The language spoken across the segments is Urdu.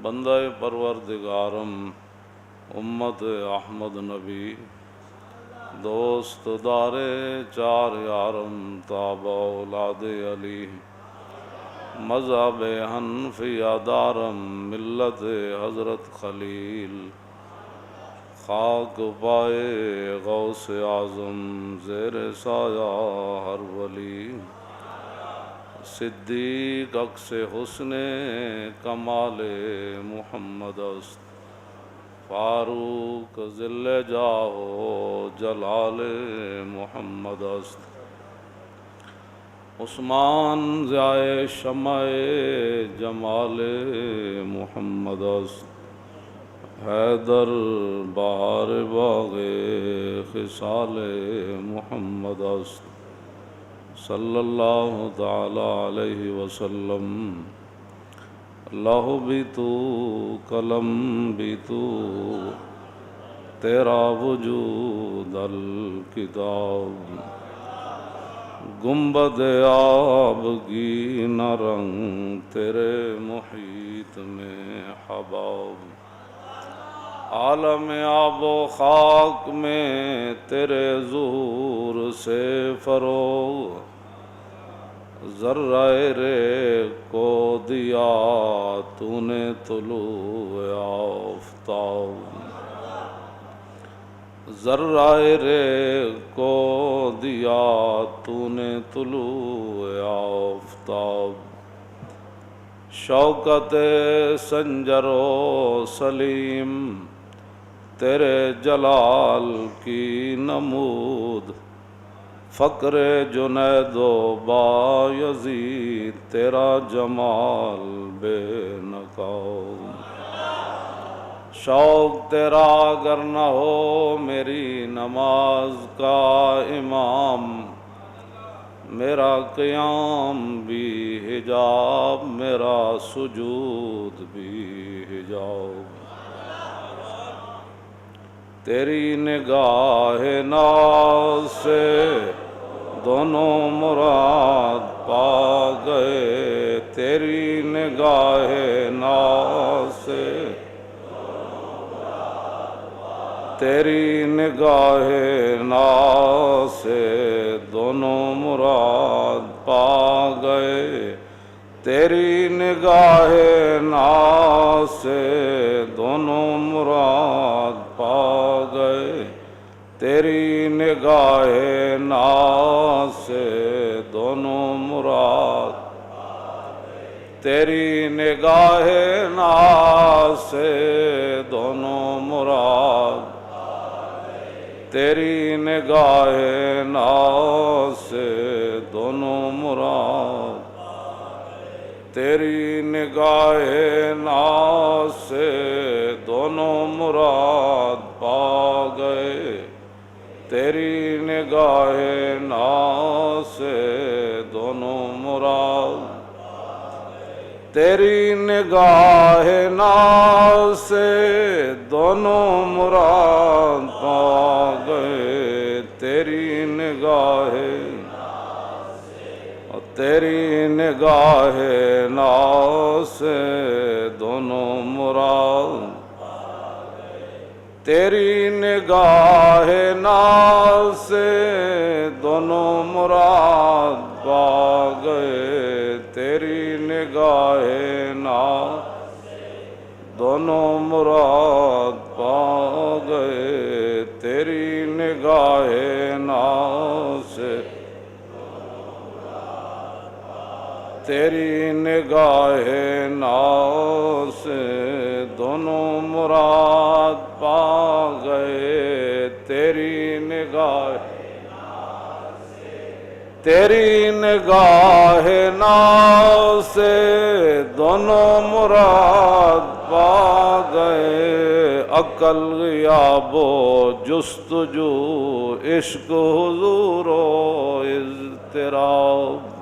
بندہ پروردگارم امت احمد نبی دوست دار چار یارم تابع اولاد علی مذہب حنفیہ دارم ملت حضرت خلیل خاک پائے غوث اعظم زیر سایہ ہر ولی صدیق عکس حسن کمال محمد است فاروق ذل جاہ و جلال محمد است عثمان ضیاء شمع جمال محمد است حیدر بہار باغ خصال محمد است صلی اللہ تعالی علیہ وسلم اللہ بھی تو قلم بھی تو تیرا وجود الکتاب گنبد آبگی نہ رنگ تیرے محیط میں حباب عالم آب و خاک میں تیرے ظہور سے فروغ ذرہ ریگ کو دیا تو نے طلوع آفتاب ذرہ ریگ کو دیا تو نے طلوع آفتاب شوکت سنجر و سلیم تیرے جلال کی نمود فقر جنید و بایزید تیرا جمال بے نقاب شوق تیرا اگر نہ ہو میری نماز کا امام میرا قیام بھی حجاب میرا سجود بھی حجاب تیری نگاہ ناز سے دونوں مراد پا گئے تیری نگاہ ناز سے تیری نگاہ ناز سے دونوں مراد پا گئے تیری نگاہ ناز سے دونوں مراد پا گئے تیری نگاہ ناز سے دونوں مراد تیری نگاہ ناز سے دونوں مراد تیری نگاہ ناز سے دونوں مراد تیری نگاہ ناز سے دونوں مراد پا گئے تیری نگاہ ناز سے دونوں مراد تیری نگاہ ناز سے دونوں مراد پا گئے تیری نگاہ تیری نگاہ ناز سے دونوں مراد تیری نگاہ ناز سے دونوں مراد پا گئے تیری نگاہ ناز دونوں مراد پا گئے تیری نگاہ ناز سے تیری نگاہ ناز سے دونوں مراد پا گئے تیری نگاہ تیری نگاہ ناز سے دونوں مراد پا گئے عقل غیاب و جستجو عشق حضور و اضطراب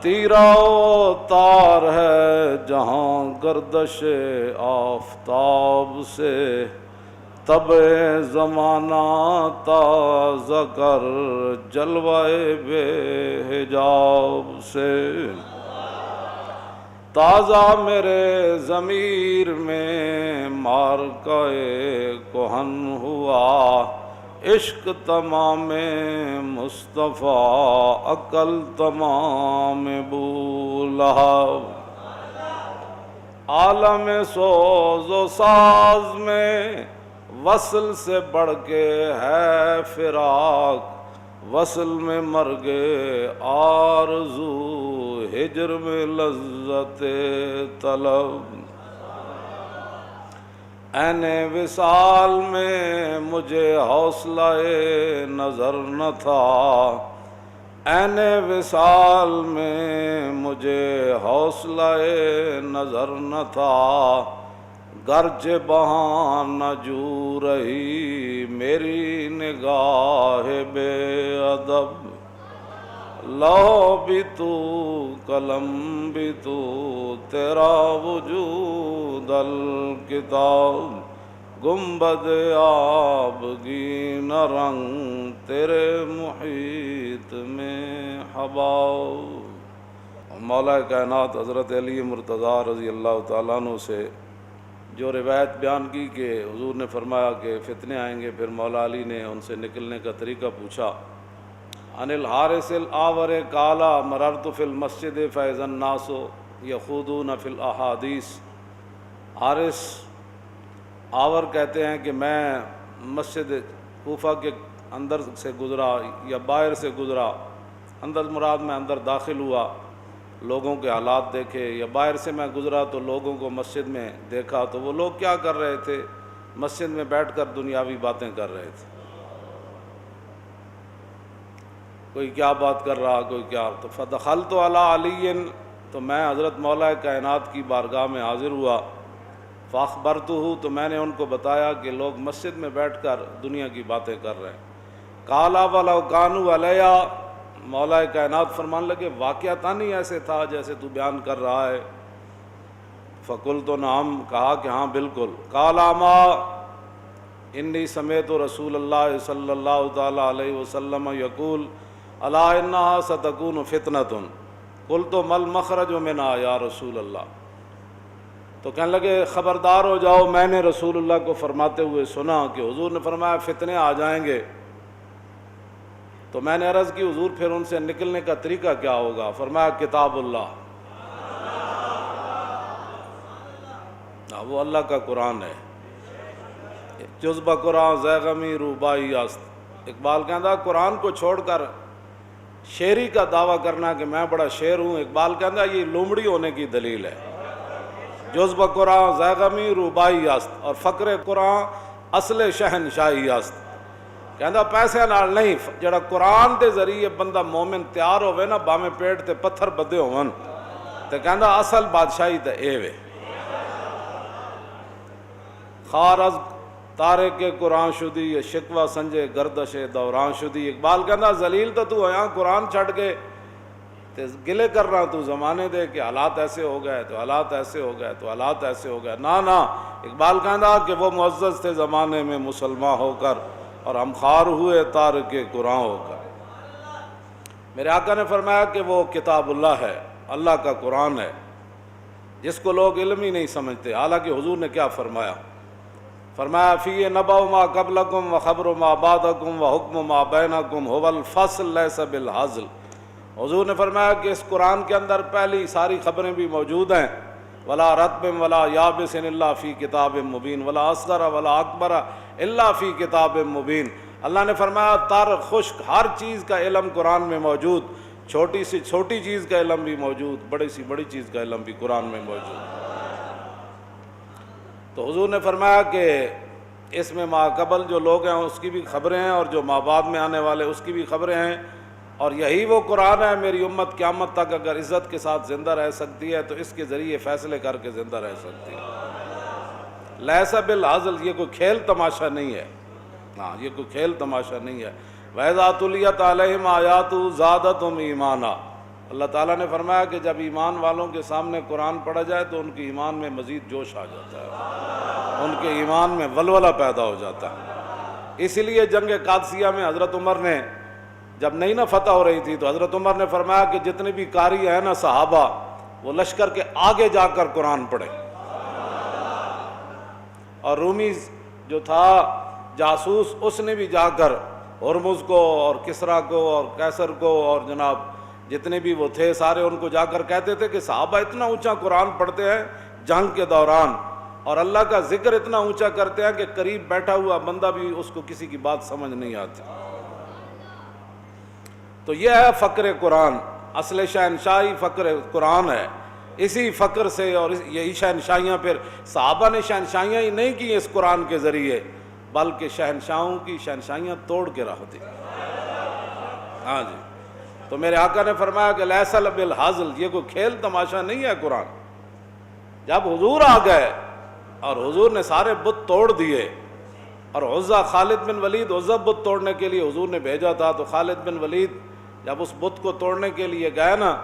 تیرا و تار ہے جہاں گردش آفتاب سے تب زمانہ تازہ کر جلوہ بے حجاب سے تازہ میرے ضمیر میں مارکائے کہن ہوا، عشق تمام مصطفیٰ عقل تمام بولہب۔ عالم سوز و ساز میں وصل سے بڑھ کے ہے فراق، وصل میں مرگ آرزو، ہجر میں لذت طلب۔ عین وصال میں مجھے حوصلہ نظر نہ تھا، عین وصال میں مجھے حوصلہ نظر نہ تھا، گرچہ بہانہ جو رہی میری نگاہ بے ادب۔ لوح بھی تو قلم بھی تو، تیرا وجود الکتاب، گنبد آبگین رنگ تیرے محیط میں حباب۔ مولا کائنات حضرت علی مرتضیٰ رضی اللہ تعالیٰ عنہ سے جو روایت بیان کی کہ حضور نے فرمایا کہ فتنے آئیں گے، پھر مولا علی نے ان سے نکلنے کا طریقہ پوچھا۔ عن الحارث الآور قال مررت فی المسجد فإذا الناس یخوضون فی الاحادیث۔ حارث آور کہتے ہیں کہ میں مسجد کوفہ کے اندر سے گزرا یا باہر سے گزرا، اندر مراد میں اندر داخل ہوا، لوگوں کے حالات دیکھے، یا باہر سے میں گزرا تو لوگوں کو مسجد میں دیکھا تو وہ لوگ کیا کر رہے تھے، مسجد میں بیٹھ کر دنیاوی باتیں کر رہے تھے، کوئی کیا بات کر رہا، کوئی کیا۔ تو فدخلت علی علی، تو میں حضرت مولا کائنات کی بارگاہ میں حاضر ہوا، فاخبرتہ، تو میں نے ان کو بتایا کہ لوگ مسجد میں بیٹھ کر دنیا کی باتیں کر رہے ہیں۔ قال ولو کانوا علیہ، مولا کائنات فرمان لگے واقعتاً ہی ایسے تھا جیسے تو بیان کر رہا ہے۔ فقلت نعم، کہا کہ ہاں بالکل۔ قال اما انی سمعت رسول اللہ صلی اللہ تعالی علیہ وسلم یقول الا انہا ستکون فتنۃ، قلت ما المخرج منہا یا رسول اللہ۔ تو کہنے لگے خبردار ہو جاؤ، میں نے رسول اللہ کو فرماتے ہوئے سنا کہ حضور نے فرمایا فتنے آ جائیں گے۔ تو میں نے عرض کی حضور پھر ان سے نکلنے کا طریقہ کیا ہوگا؟ فرمایا کتاب اللہ، وہ اللہ کا قرآن ہے، جذبہ قرآن زیغمی روبائی است۔ اقبال کہتا قرآن کو چھوڑ کر شعری کا دعویٰ کرنا کہ میں بڑا شعر ہوں، اقبال کہتا یہ لومڑی ہونے کی دلیل ہے۔ جذبہ قرآن زیغمی روبائی است، اور فقر قرآن اصل شہنشاہی است۔ کہندا پیسے نال نہیں، جڑا قرآن دے ذریعے بندہ مومن تیار ہوئے نا، باویں پیٹ تے پتھر بدے ہون، تے کہندا اصل بادشاہی تے اے وے۔ خار از تارک قرآن شدی، یہ شکوہ سنجے گردش دوران شدی۔ اقبال کہندا ذلیل تو ہویا قرآن چھڑ کے تے گلے کر رہا تو زمانے دے کہ حالات ایسے ہو گئے، تو حالات ایسے ہو گئے، تو حالات ایسے ہو گئے۔ نا اقبال کہندا کہ وہ معزز تھے زمانے میں مسلمان ہو کر، اور ہم خار ہوئے تارک قرآن ہو کر۔ میرے آقا نے فرمایا کہ وہ کتاب اللہ ہے، اللہ کا قرآن ہے، جس کو لوگ علم ہی نہیں سمجھتے۔ حالانکہ حضور نے کیا فرمایا؟ فرمایا فی نبأ ما قبلکم و خبر ما بعدکم و حکم ما بینکم هو الفصل لیس بالحزل۔ حضور نے فرمایا کہ اس قرآن کے اندر پہلی ساری خبریں بھی موجود ہیں، ولا رطب ولا یابس الا فی کتاب مبین ولا اصغر ولا اکبر الا فی کتاب مبین۔ اللہ نے فرمایا تر خشک ہر چیز کا علم قرآن میں موجود، چھوٹی سی چھوٹی چیز کا علم بھی موجود، بڑی سی بڑی چیز کا علم بھی قرآن میں موجود۔ تو حضور نے فرمایا کہ اس میں ما قبل جو لوگ ہیں اس کی بھی خبریں ہیں، اور جو ما بعد میں آنے والے اس کی بھی خبریں ہیں، اور یہی وہ قرآن ہے میری امت قیامت تک اگر عزت کے ساتھ زندہ رہ سکتی ہے تو اس کے ذریعے فیصلے کر کے زندہ رہ سکتی ہے۔ لیس بالحزل، یہ کوئی کھیل تماشا نہیں ہے، ہاں یہ کوئی کھیل تماشا نہیں ہے۔ وَإِذَا تُلِيَتْ عَلَيْهِمْ آيَاتُهُ زَادَتْهُمْ ایمانا۔ اللہ تعالیٰ نے فرمایا کہ جب ایمان والوں کے سامنے قرآن پڑھا جائے تو ان کے ایمان میں مزید جوش آ جاتا ہے، ان کے ایمان میں ولولہ پیدا ہو جاتا ہے۔ اسی لیے جنگ قادسیہ میں حضرت عمر نے جب نئی نہ فتح ہو رہی تھی تو حضرت عمر نے فرمایا کہ جتنے بھی قاری ہیں نا صحابہ، وہ لشکر کے آگے جا کر قرآن پڑھے. اور رومی جو تھا جاسوس، اس نے بھی جا کر ہرمز کو اور کسریٰ کو اور قیصر کو اور جناب جتنے بھی وہ تھے سارے، ان کو جا کر کہتے تھے کہ صحابہ اتنا اونچا قرآن پڑھتے ہیں جنگ کے دوران، اور اللہ کا ذکر اتنا اونچا کرتے ہیں کہ قریب بیٹھا ہوا بندہ بھی اس کو کسی کی بات سمجھ نہیں آتی. تو یہ ہے فقر قرآن، اصل شہنشاہی فقر قرآن ہے. اسی فقر سے اور یہی شہنشاہیاں پھر صحابہ نے شہنشاہیاں ہی نہیں کی اس قرآن کے ذریعے، بلکہ شہنشاہوں کی شہنشاہیاں توڑ کے رکھ دی. ہاں جی، تو میرے آقا نے فرمایا کہ لیس بالہزل، یہ کوئی کھیل تماشا نہیں ہے قرآن. جب حضور آ گئے اور حضور نے سارے بت توڑ دیے، اور عزا خالد بن ولید عزا بت توڑنے کے لیے حضور نے بھیجا تھا، تو خالد بن ولید جب اس بت کو توڑنے کے لیے گئے نا،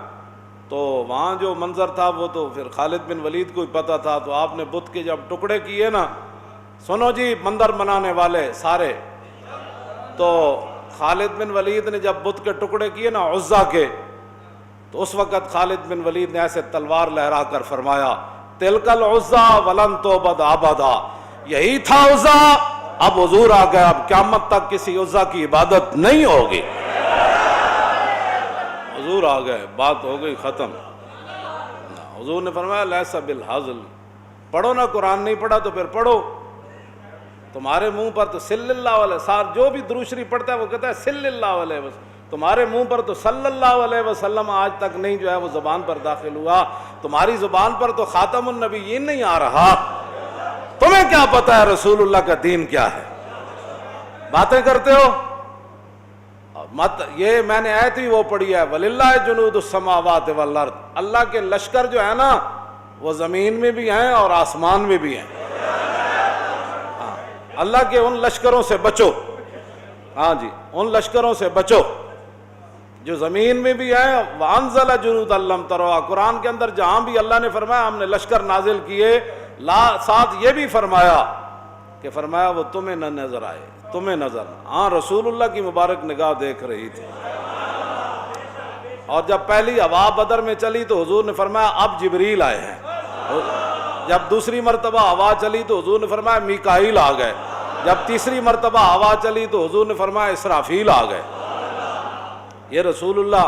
تو وہاں جو منظر تھا وہ تو پھر خالد بن ولید کو ہی پتہ تھا. تو آپ نے بت کے جب ٹکڑے کیے نا، سنو جی مندر بنانے والے سارے، تو خالد بن ولید نے جب بت کے ٹکڑے کیے نا عزا کے، تو اس وقت خالد بن ولید نے ایسے تلوار لہرا کر فرمایا تلک العزا ولن تعبد ابدا، یہی تھا عزا، اب حضور آ گیا، اب قیامت تک کسی عزا کی عبادت نہیں ہوگی. حضور آ گئے، بات ہو گئی ختم. حضور نے فرمایا لیس بالہزل، پڑھو نا، قرآن نہیں پڑھا تو پھر پڑھو. تمہارے منہ پر تو صلی اللہ علیہ وسلم، جو بھی درود شریف پڑھتا ہے وہ کہتا ہے صلی اللہ علیہ وسلم، تمہارے منہ پر تو صلی اللہ علیہ وسلم آج تک نہیں جو ہے وہ زبان پر داخل ہوا. تمہاری زبان پر تو خاتم النبیین نہیں آ رہا. تمہیں کیا پتہ ہے رسول اللہ کا دین کیا ہے؟ باتیں کرتے ہو. مت یہ میں نے آیت ہی وہ پڑھی ہے وَلِلَّهِ جُنُودُ السَّمَاوَاتِ وَالْأَرْضِ، اللہ کے لشکر جو ہے نا وہ زمین میں بھی ہیں اور آسمان میں بھی ہیں. اللہ کے ان لشکروں سے بچو. ہاں جی، ان لشکروں سے بچو جو زمین میں بھی ہیں. وَأَنزَلَ جُنُودًا لَّمْ تَرَوْهَا، قرآن کے اندر جہاں بھی اللہ نے فرمایا ہم نے لشکر نازل کیے، ساتھ یہ بھی فرمایا کہ فرمایا وہ تمہیں نہ نظر آئے، تمہیں نظر. ہاں رسول اللہ کی مبارک نگاہ دیکھ رہی تھی. اور جب پہلی ہوا بدر میں چلی تو حضور نے فرمایا اب جبریل آئے ہیں. جب دوسری مرتبہ ہوا چلی تو حضور نے فرمایا میکائیل آ گئے. جب تیسری مرتبہ ہوا چلی تو حضور نے فرمایا اسرافیل آ گئے. یہ رسول اللہ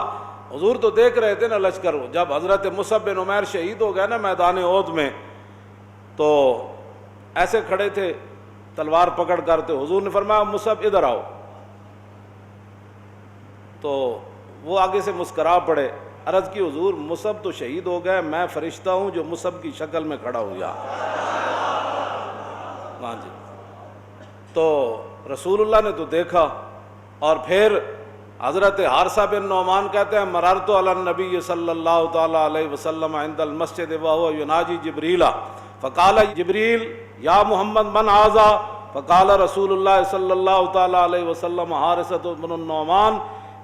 حضور تو دیکھ رہے تھے نا لشکر. جب حضرت مصعب بن عمیر شہید ہو گئے نا میدان احد میں، تو ایسے کھڑے تھے تلوار پکڑ کر، تو حضور نے فرمایا مصعب ادھر آؤ. تو وہ آگے سے مسکرا پڑے. عرض کی حضور مصعب تو شہید ہو گئے، میں فرشتہ ہوں جو مصعب کی شکل میں کھڑا ہوا. ہاں جی، تو رسول اللہ نے تو دیکھا. اور پھر حضرت حارثہ بن نعمان کہتے ہیں مررت علی النبی صلی اللہ تعالیٰ علیہ وسلم عند المسجد وهو يناجي جبریل فقال جبریل یا محمد من هذا فقال رسول اللہ صلی اللہ تعالیٰ علیہ وسلم حارثہ بن النعمان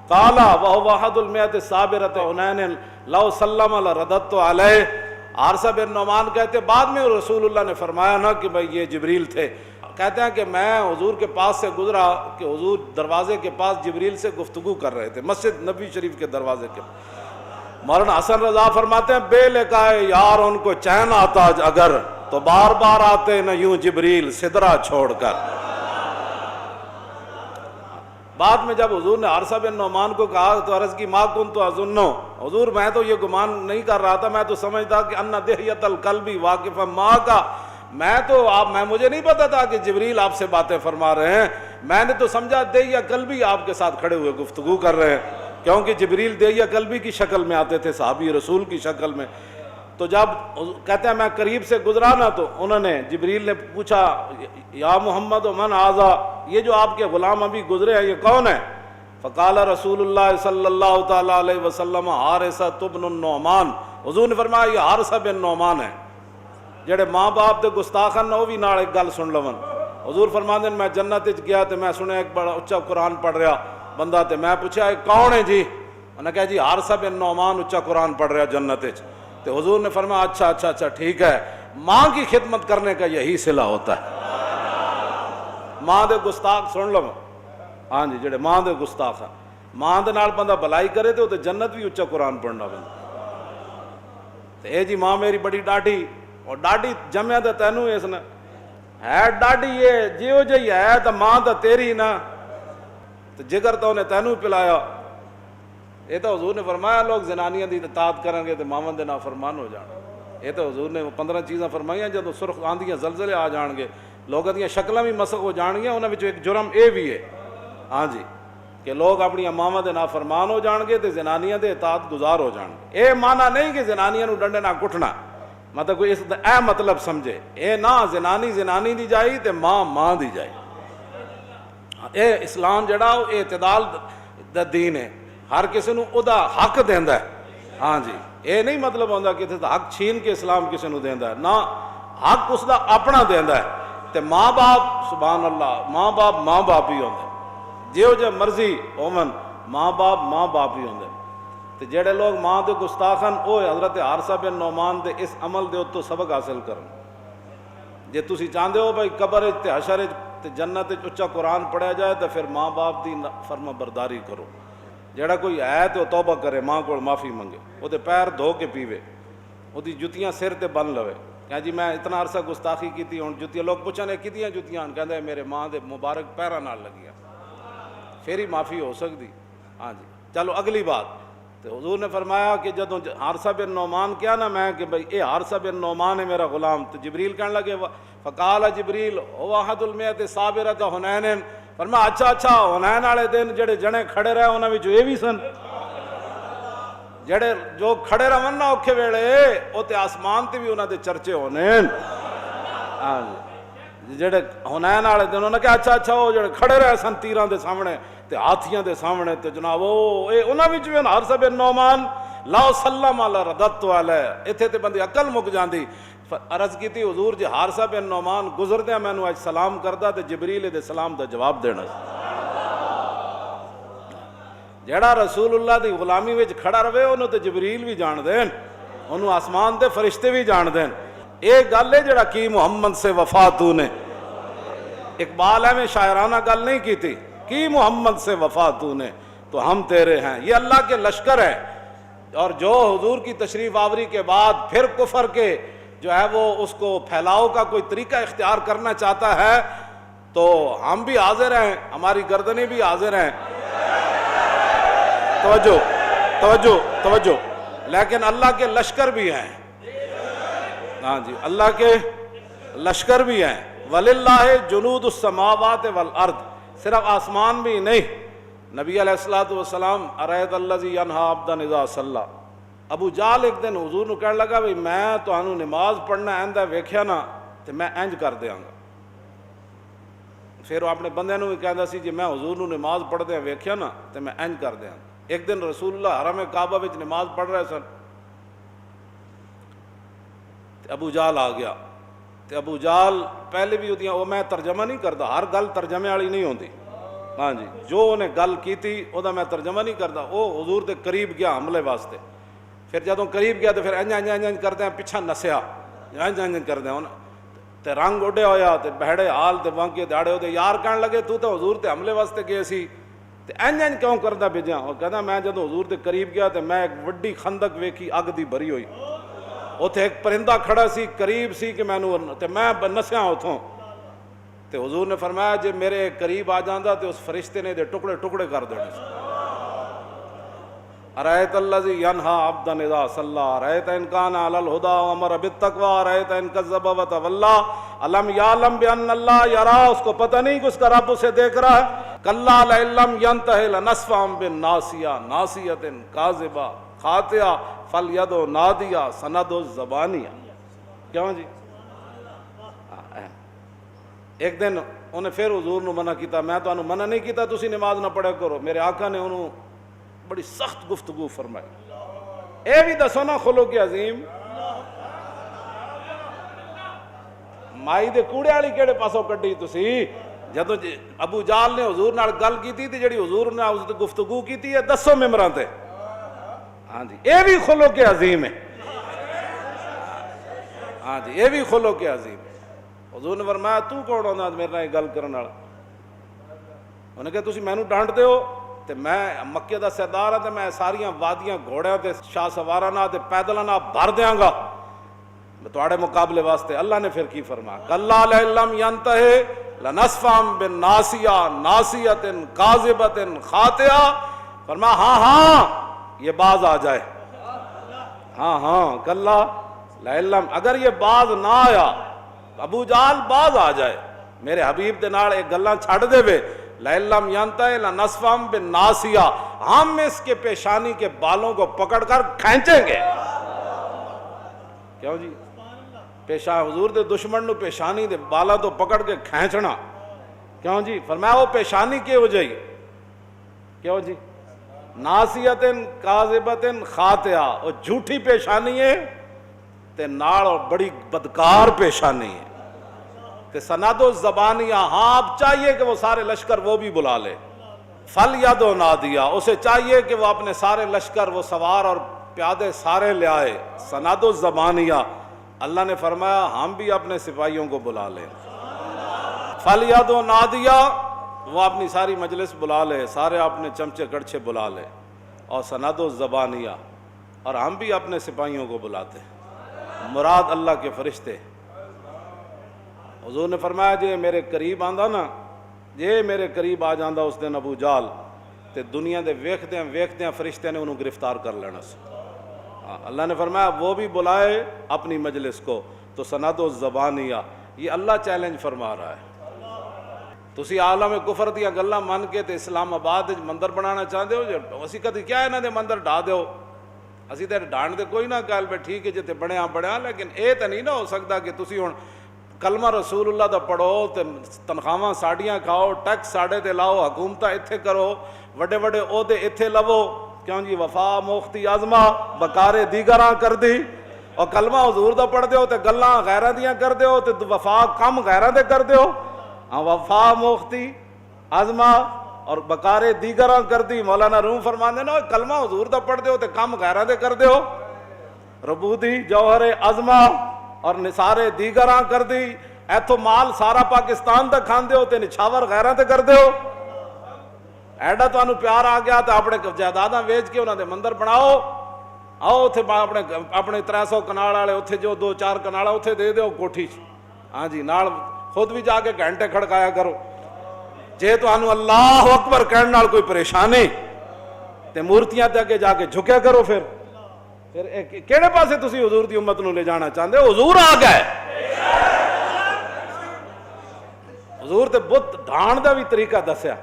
قال وهو احد المئة الصابرة حنین لو سلم لرددت علیہ. حارثہ بن نعمان کہتے بعد میں رسول اللہ نے فرمایا نا کہ بھئی یہ جبریل تھے. کہتے ہیں کہ میں حضور کے پاس سے گزرا کہ حضور دروازے کے پاس جبریل سے گفتگو کر رہے تھے مسجد نبی شریف کے دروازے کے. مولانا حسن رضا فرماتے ہیں بے لقائے یار ان کو چین آتا اگر تو بار بار آتے نہ یوں جبریل سدرا چھوڑ کر. بعد میں جب حضور نے حارثہ بن نعمان کو کہا تو عرض کی ما کنت اظنو، حضور میں تو یہ گمان نہیں کر رہا تھا، میں تو سمجھتا کہ ان دہیت القلب واقف ماں کا، میں مجھے نہیں پتا تھا کہ جبریل آپ سے باتیں فرما رہے ہیں. میں نے تو سمجھا دہیہ قلبی آپ کے ساتھ کھڑے ہوئے گفتگو کر رہے ہیں، کیونکہ جبریل دہیہ قلبی کی شکل میں آتے تھے، صحابی رسول کی شکل میں. تو جب کہتے ہیں میں قریب سے گزرا نا تو انہوں نے جبریل نے پوچھا یا محمد من ھذا، یہ جو آپ کے غلام ابھی گزرے ہیں یہ کون ہے؟ فقال رسول اللہ صلی اللہ تعالیٰ علیہ وسلم حارثہ بن النعمان. حضور نے فرمایا یہ حارثہ بن نعمان ہے جڑے ماں باپ دے گستاخن نہ وہ بھی نال ایک گل سن لون. حضور فرماندے میں جنت وچ گیا تے میں سنیا ایک بڑا اچا قرآن پڑھ رہا بندہ، تے میں پوچھا یہ کون ہے جی؟ انہوں نے کہا جی حارثہ بن نعمان اچا قرآن پڑھ رہا جنت وچ. تے حضور نے فرمایا اچھا ٹھیک ہے، ماں کی خدمت کرنے کا یہی صلہ ہوتا ہے. ماں دے گستاخ سن لو. ہاں جی، جڑے ماں دے گستاخ ہیں، ماں دے نال بندہ بھلائی کرے تے وہ تے جنت بھی اچا قرآن پڑھنا بندہ. اے جی ماں میری بڑی ڈاڈی، اور ڈاڈی جمیا تو تینوں اس نے ہے ڈاڈی یہ جیو جی ہے تو ماں تو تیری نا، تو جگر تو انہیں تینوں پلایا۔ یہ تو حضور نے فرمایا لوگ زنانیاں دی اطاعت کریں گے تو ماون دے نافرمان ہو جان۔ یہ تو حضور نے 15 چیزاں فرمائیاں، جدو سرخ آندیاں زلزلے آ جان گے، لوگوں دیاں شکلاں بھی مسخ ہو جان گیا، انہاں وچوں ایک جرم اے بھی ہے ہاں جی کہ لوگ اپنی ماواں دے نافرمان ہو جان گے تے زنانیاں دے اطاعت گزار ہو جان گے۔ اے معنی نہیں کہ زنانیاں نو ڈنڈے نہ کٹنا، مطلب کوئی اس دا اے مطلب سمجھے، اے نہ زنانی زنانی دی جائی تے ماں ماں دی جائی۔ اے اسلام جڑا وہ اعتدال دا دین ہے، ہر کسی نو او دا حق دیندا ہے ہاں جی۔ اے نہیں مطلب ہوندا کہ حق چھین کے اسلام کسی نو دیندا ہے، نہ حق اس دا اپنا دیندا ہے۔ تے ماں باپ سبحان اللہ ماں باپ ہی ہوندے، جیو جے مرضی ہومن ماں باپ ہی ہوندے۔ تے جڑے لوگ ماں دے گستاخن او حضرت حارثہ بن نعمان دے اس عمل دے اتوں سبق حاصل کرن۔ جے تسی چاہندے ہو بھائی قبر تے حشر تے جنت وچ اچا قرآن پڑھیا جائے تو پھر ماں باپ دی فرما برداری کرو۔ جڑا کوئی ہے تو توبہ کرے، ماں کو معافی منگے، وہ دے پیر دھو کے پیوے، وہ دی جتیاں سر تے بن لوے کہ جی میں اتنا عرصہ گستاخی کیتی، ہن جتیاں لوگ پوچھنے کتیاں جتیاں، کہندا ہے میرے ماں دے مبارک پیراں نال لگیاں، پھر ہی معافی ہو سکتی ہاں جی۔ چلو اگلی بات، تو حضور نے فرمایا کہ جدوں حارثہ بن نعمان کیا نا میں کہ بھئی اے حارثہ بن نعمان ہے میرا غلام، تو جبریل کہنے لگے فقال جبریل هو احد المئۃ صابرۃ حنین، فرمایا اچھا حنین والے دن جڑے جنے کھڑے رہے انہاں وچ اے بھی سن، جڑے جو کھڑے رہن نا اوکھے ویلے او تے آسمان تے بھی انہاں دے چرچے ہونے ہاں جی۔ جڑے حنین والے دن انہاں کہ اچھا وہ جڑے کھڑے رہے سن تیراں دے سامنے تے ہاتھیاں دے سامنے تے جناب او اے انہاں وچ بھی حارثہ بن نعمان لا سلم علی ردت علیہ، ایتھے تے بندی عقل مک جاندی۔ عرض کیتی حضور جی حارثہ بن نعمان گزردیا مینوں اج سلام کردا تے جبریل دے سلام دا جواب دینا، جڑا رسول اللہ دی غلامی وچ کھڑا رہے انہوں تے جبریل بھی جان دین، انہوں آسمان دے فرشتے بھی جان دین۔ ایک گل ہے جڑا کی محمد سے وفا تو نے، اقبال ہے میں شاعرانہ گل نہیں کی تھی، کی محمد سے وفا تو نے تو ہم تیرے ہیں، یہ اللہ کے لشکر ہے۔ اور جو حضور کی تشریف آوری کے بعد پھر کفر کے جو ہے وہ اس کو پھیلاؤ کا کوئی طریقہ اختیار کرنا چاہتا ہے تو ہم بھی حاضر ہیں، ہماری گردنیں بھی حاضر ہیں۔ توجہ لیکن اللہ کے لشکر بھی ہیں ہاں جی، اللہ کے لشکر بھی ہیں۔ وَلِلَّهِ جُنُودُ السَّمَاوَاتِ وَالْأَرْضِ، صرف آسمان بھی نہیں۔ نبی علیہ السلام اَرَأَيْتَ الَّذِي يَنْهَىٰ عَبْدًا إِذَا صَلَّىٰ، ابو جال ایک دن حضور نو کہنے لگا بھئی میں تو انہوں نماز پڑھنا آئندہ ویکھیا نا تو میں انج کر دیاں گا۔ پھر وہ اپنے بندے نو بھی کہندا سی جی میں حضور نو نماز پڑھ دیا ویکھیا نا تو میں انج کر دیاں گا۔ ایک دن رسول اللہ حرم کعبہ وچ نماز پڑھ رہے سن، ابو جال آ گیا، تے ابو جال پہلے بھی ہوتی ہیں وہ میں ترجمہ نہیں کرتا، ہر گل ترجمے والی نہیں ہوندی ہاں جی، جو انہیں گل کیتی وہ میں ترجمہ نہیں کرتا۔ وہ حضور دے قریب گیا حملے واسطے، پھر جدوں قریب گیا تو پھر انج کردے پیچھا نسیا، انج کردے تے رنگ اڈیا ہویا تے بہڑے حال تے بانکے داڑے ہوتے یار کہنے لگے تو حضور تے حملے واسطے گئے سی تے انج کیوں کردا بھیجا؟ وہ کہنا میں جدوں حضور دے قریب گیا تے میں ایک وڈی خندق ویکھی اگ دی بھری ہوئی، اوتھے ایک پرندہ کھڑا سی قریب سی کہ مینوں تے میں نسیا اتھوں، تے حضور نے فرمایا جے میرے قریب آ جاندا تے اس فرشتے نے دے ٹکڑے ٹکڑے کر دینے سی۔ اَرَأَيْتَ الَّذِي يَنْهَىٰ عَبْدًا إِذَا صَلَّىٰ أَرَأَيْتَ إِن كَانَ عَلَى الْهُدَىٰ وَأَمَرَ بِالتَّقْوَىٰ أَرَأَيْتَ إِن كَذَّبَ وَتَوَلَّىٰ أَلَمْ يَعْلَمْ بِأَنَّ اللَّهَ يَرَىٰ، اس کو پتہ نہیں کہ اس کا رب اسے دیکھ رہا ہے۔ كَلَّا لَئِن لَّمْ يَنْتَهِ لَنَسْفَعًا بِالنَّاصِيَةِ نَاصِيَةٍ كَاذِبَةٍ خَاطِئَةٍ فَلْيَدْعُ نَادِيَهَا سَنَدْعُ الزَّبَانِيَةَ۔ کیوں جی؟ ایک دن انہیں پھر حضور نے منع کیتا، میں تو انہوں منع نہیں کیتا تسی نماز نہ پڑھے کرو، میرے آقا نے انہوں بڑی سخت گفتگو فرمائی۔ اے بھی دسو نا خلق عظیم، مائی دے کوڑے والی کیڑے پاسوں کڈی تسی؟ جدوں ابو جال نے حضور نال گل کیتی تے جڑی حضور نے اس تے گفتگو کیتی ہے دسو ممبراں تے ہاں جی، اے بھی خلق عظیم ہے ہاں جی، اے بھی خلق عظیم ہے۔ حضور نے فرمایا تو کون ہوندا میرے نال گل کرن والا؟ انہیں کہا تسی مینوں ڈانٹ دے ہو، تے میں مکے دا سردار ہاں تے میں ساریاں وادیاں گھوڑیاں تے شاہ سواراں نال تے پیدلاں نال بھر دیاں گا تواڈے مقابلے واسطے۔ اللہ نے پھر کی فرمایا کلا لئن لم ینتہی لنصفا بالناصیہ ناصیۃ کاذبۃ خاطئہ، فرمایا ہاں ہاں یہ باز آ جائے، ہاں ہاں کلا لئن لم، اگر یہ باز نہ آیا، ابو جہل باز آ جائے میرے حبیب دے نال ایک گلاں چھڈ دے وے، لئن لم ینتہی لنصفا بالناصیہ، ہم اس کے پیشانی کے بالوں کو پکڑ کر کھینچیں گے۔ کیوں جی؟ حضور دے دشمن نو پیشانی دے بالا تو پکڑ کے کھینچنا، کیوں جی؟ فرمایا وہ پیشانی کی ہو جائی، کیوں جی؟ ناصیۃ کاذبۃ خاطئہ، وہ جھوٹی پیشانی ہے تے نال اور بڑی بدکار پیشانی ہے تے سند و زبانیہ، ہاں اب چاہیے کہ وہ سارے لشکر وہ بھی بلا لے، فل ید و نادیہ، اسے چاہیے کہ وہ اپنے سارے لشکر وہ سوار اور پیادے سارے لے آئے، سند و زبانیہ۔ اللہ نے فرمایا ہم بھی اپنے سپاہیوں کو بلا لیں، فل ید و نادیہ، وہ اپنی ساری مجلس بلا لے، سارے اپنے چمچے کڑچے بلا لے، اور سند و زبانیہ، اور ہم بھی اپنے سپاہیوں کو بلاتے، مراد اللہ کے فرشتے۔ حضور نے فرمایا جے میرے قریب آندا نا، جے میرے قریب آ جاندہ اس دن ابو جہل تے دنیا دے ویکھدیاں فرشتے نے انہوں گرفتار کر لینا سی۔ اللہ نے فرمایا وہ بھی بلائے اپنی مجلس کو، تو سند و زبانیہ، یہ اللہ چیلنج فرما رہا ہے۔ تسی عالم کفر دیا گلاں من کے تے اسلام آباد مندر بنانا چاہتے ہو، اسی کدی کیا انہاں دے مندر ڈھا دیو، اسی تے ڈھان دے کوئی نہ گل پہ ٹھیک ہے جتے بڑھیا، لیکن اے تے نہیں نہ ہو سکتا کہ تسی ہن کلمہ رسول اللہ دا پڑھو تے تنخواہاں ساڑیاں کھاؤ، ٹیکس ساڑے تے لاؤ، حکومتاں ایتھے کرو، وڈے وڈے عہدے ایتھے لو، کیوں جی؟ وفا موختی عظمہ بکارے دیگراں کر دی، اور کلمہ حضور دا پڑھ دیو تے گلاں غیراں دیاں کر دیو تے وفا کم غیراں دے کر دیو، ہاں وفا موختی عظمہ اور بکارے دیگراں کر دی۔ مولانا روم فرماندے نا کلمہ حضور دا پڑھ دیو تے کم غیراں دے کر دیو، ربودی جوہر عظمہ اور نثارے دیگراں کر دی، ایتھو مال سارا پاکستان دا کھان دیو تے نچھاور غیراں تے کر دیو۔ ایڈا تو انہوں پیار آ گیا تو اپنے جائیداداں ویچ کے انہوں نے مندر بناؤ، آؤ اتھے اپنے 300 کنال والے اتھے جو 2-4 کنال اتھے دے دیو کوٹھی، ہاں جی، نال خود بھی جا کے گھنٹے کھڑکایا کرو۔ جے تو انہوں اللہ اکبر کہنے نال کوئی پریشانی تے مورتیاں تے اگے جا کے جھکیا کرو، پھر کیڑے پاسے تسی حضور دی امت نو لے جانا چاہتے ہو؟ حضور آ گئے، حضور تے بت ڈھان دا بھی طریقہ دسیا،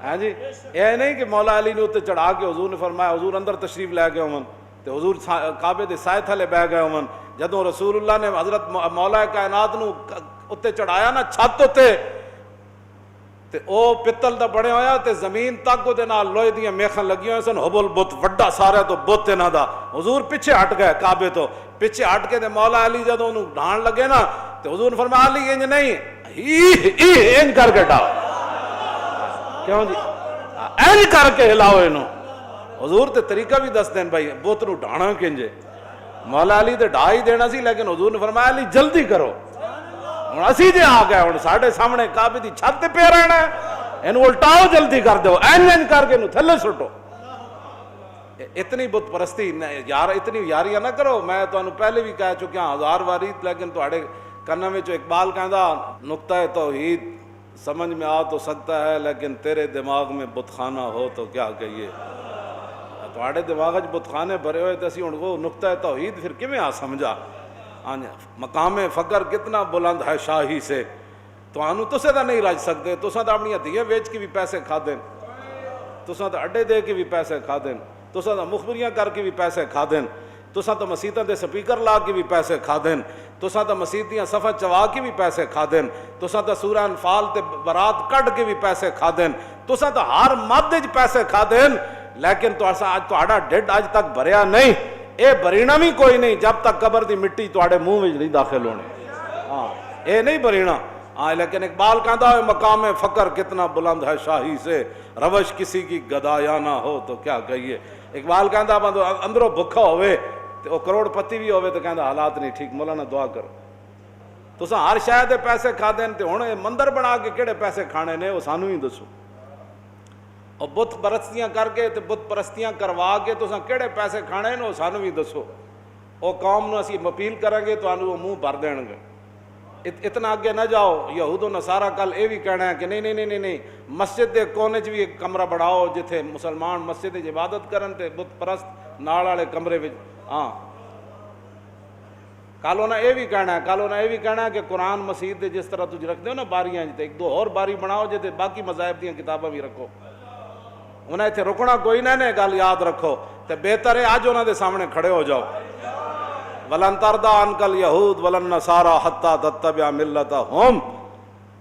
ہاں جی، یہ نہیں کہ مولا علی نے اتنے چڑھا کے حضور نے فرمایا، حضور اندر تشریف لے گئے ہون تے حضور کعبے دے سائے تھلے بہ گئے ہون، جدوں رسول اللہ نے حضرت مولا کائنات نو اتنے چڑھایا نا چھت اتنے تے او پتل دا بڑے ہویا تے زمین تک دے نال لوہے دیاں میخاں لگی ہوئے سن، حبل بت وڈا سارا تو بت انہاں دا، حضور پیچھے ہٹ گئے کعبے تو، پیچھے ہٹ کے تے مولا علی جدوں انہوں ڈھان لگے نا تے حضور نے فرمایا علی انج نہیں انج کر کے ڈاؤ، کیوں جی؟ این کر کے ہلاؤ انہوں، حضور تے طریقہ بھی دس دین بھائی بت نو ڈھانا کنجے، مولا علی تے ڈھا ہی دینا سی، لیکن حضور نے فرمایا علی جلدی کرو، ہن اسی جے آ گئے ہن ساڈے سامنے کعبے دی چھت تے پیا رہنا ہے، اینو الٹاؤ جلدی کر دیو، این کر کے اینو تھلے سٹو۔ اتنی بت پرستی یار، اتنی یاریاں نہ کرو، میں تانوں پہلے بھی کہہ چکیا 1000 واری، لیکن تواڈے کناں وچ اقبال کہندا نقطۂ توحید سمجھ میں آ تو سکتا ہے لیکن تیرے دماغ میں بت خانہ ہو تو کیا کہیے، تواڈے دماغ وچ بت خانے بھرے ہوئے تے اسی ہن وہ نقطۂ توحید پھر کیویں آ سمجھا؟ مقام فقر کتنا بلند ہے شاہی سے، تو آنو تسے تو نہیں رج سکتے، تساں تو اپنی ہدیاں ویچ کے بھی پیسے کھا دیں، تساں تو اڈے دے کے بھی پیسے کھا دیں، تساں تو مخبریاں کر کے بھی پیسے کھا دیں، تساں تو مسیتاں دے سپیکر لا کے بھی پیسے کھا دیں، تساں تو مسیتیاں صفحہ چوا کے بھی پیسے کھا دیں، تساں تو سورہ انفال تے برات کٹ کے بھی پیسے کھا دیں، تساں تو ہر مد وچ پیسے کھا دیں، لیکن تہاڈا ڈھڈ اج تک بھریا نہیں، اے برینا بھی کوئی نہیں جب تک قبر دی مٹی تواڈے منہ وچ نہیں داخل ہونی، ہاں اے نہیں برینا، ہاں لیکن اقبال کہتا ہے مقام فقر کتنا بلند ہے شاہی سے، روش کسی کی گدایا نہ ہو تو کیا کہیے۔ اقبال کہتا بندو اندروں بھکھا ہوئے تو کروڑ پتی بھی ہوئے تو کہتا حالات نہیں ٹھیک، مولانا دعا کرو، تساں ہر شاید دے پیسے کھا دیں تے ہن مندر بنا کے کہڑے پیسے کھانے نے وہ سانو ہی دسو۔ اور بت پرستیاں کر کے تے بت پرستیاں کروا کے تساں کہڑے پیسے کھانے نے سانو بھی دسو، وہ قوم نو اسی اپیل کریں گے تو منہ بھر دین گے۔ اتنا اگے نہ جاؤ، یہود و نصارہ کل یہ بھی کہنا ہے کہ نہیں نہیں نہیں نہیں، مسجد دے کونے چ بھی ایک کمرہ بڑھاؤ جتھے مسلمان مسجد وچ عبادت کرن تے بت پرست نال والے کمرے وچ۔ ہاں کل انہیں یہ بھی کہنا ہے کہ قرآن مسجد دے جس طرح تجھ رکھتے ہو نا باریاں تے ایک دو اور باری بناؤ جے باقی مذاہب دیاں کتاباں بھی رکھو۔ انہیں اتنے رکنا کوئی نہ نے گل یاد رکھو تے بہتر ہے اج انہاں دے سامنے کھڑے ہو جاؤ۔ وَلَن تَرْضَىٰ عَنْكَ الْيَهُودُ وَلَا النَّصَارَىٰ حَتَّىٰ تَتَّبِعَ مِلَّتَهُمْ۔